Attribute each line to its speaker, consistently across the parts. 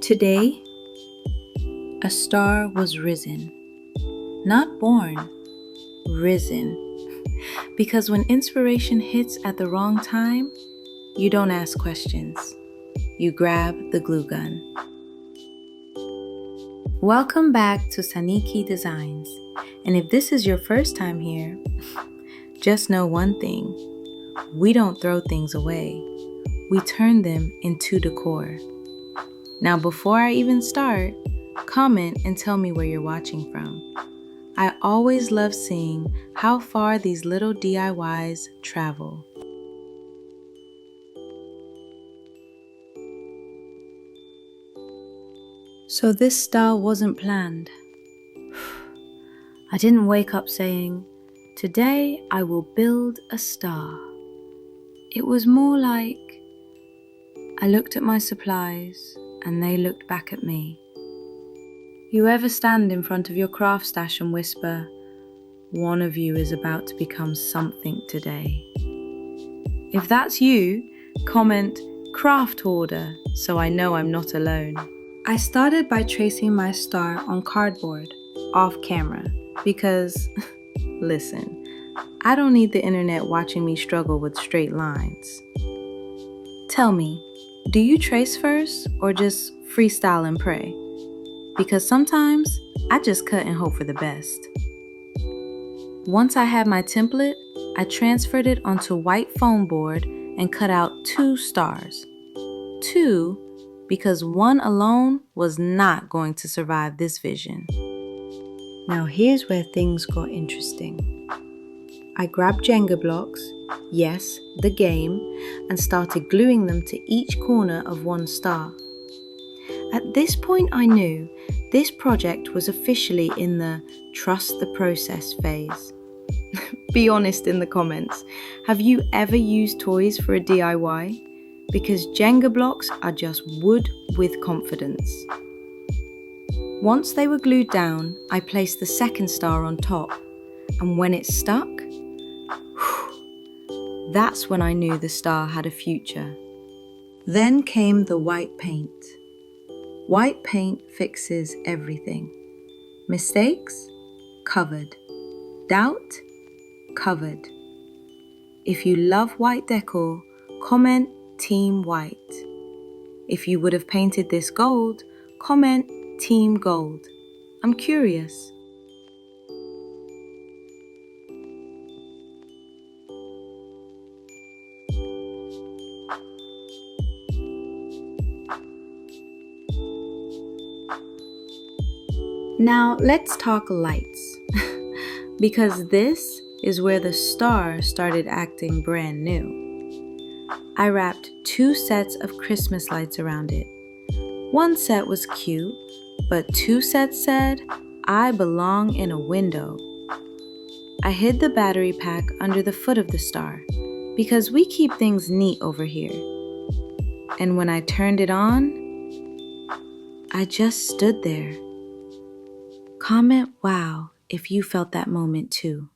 Speaker 1: Today, a star was risen, not born, risen. Because when inspiration hits at the wrong time, you don't ask questions. You grab the glue gun. Welcome back to Sanikii Designs. And if this is your first time here, just know one thing. We don't throw things away. We turn them into decor. Now, before I even start, comment and tell me where you're watching from. I always love seeing how far these little DIYs travel. So this star wasn't planned. I didn't wake up saying, "Today I will build a star." It was more like I looked at my supplies and they looked back at me. You ever stand in front of your craft stash and whisper, "One of you is about to become something today"? If that's you, comment "craft hoarder" so I know I'm not alone. I started by tracing my star on cardboard, off camera, because, listen, I don't need the internet watching me struggle with straight lines. Tell me, do you trace first or just freestyle and pray? Because sometimes I just cut and hope for the best. Once I had my template, I transferred it onto white foam board and cut out 2 stars. 2 because one alone was not going to survive this vision. Now here's where things got interesting. I grabbed Jenga blocks, yes, the game, and started gluing them to each corner of one star. At this point I knew this project was officially in the trust the process phase. Be honest in the comments. Have you ever used toys for a DIY? Because Jenga blocks are just wood with confidence. Once they were glued down, I placed the second star on top, and when it stuck, that's when I knew the star had a future. Then came the white paint. White paint fixes everything. Mistakes? Covered. Doubt? Covered. If you love white decor, comment Team White. If you would have painted this gold, comment Team Gold. I'm curious. Now let's talk lights, because this is where the star started acting brand new. I wrapped 2 sets of Christmas lights around it. One set was cute, but 2 sets said, "I belong in a window." I hid the battery pack under the foot of the star, because we keep things neat over here. And when I turned it on, I just stood there. Comment wow if you felt that moment too.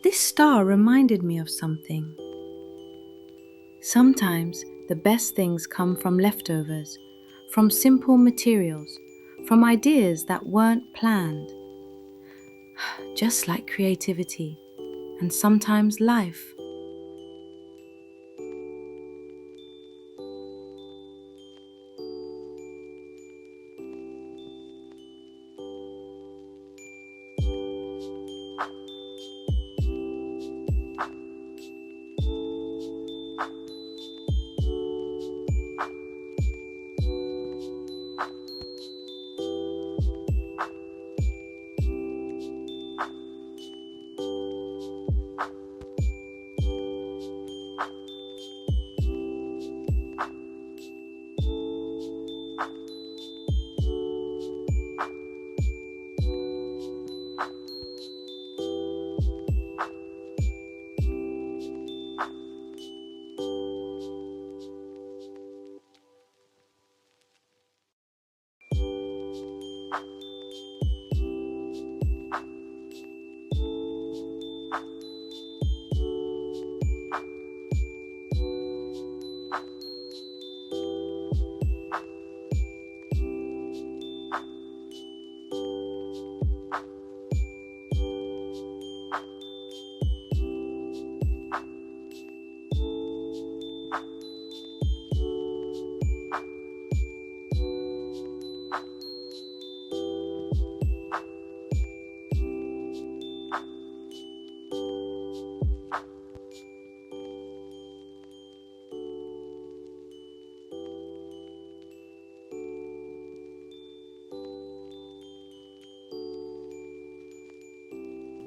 Speaker 1: This star reminded me of something. Sometimes the best things come from leftovers, from simple materials, from ideas that weren't planned. Just like creativity, and sometimes life.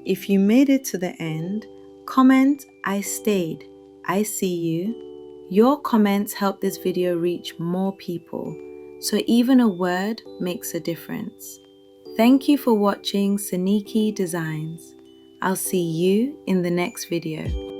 Speaker 1: If you made it to the end, comment "I stayed, I see you." Your comments help this video reach more people, so even a word makes a difference. Thank you for watching Sanikii Designs. I'll see you in the next video.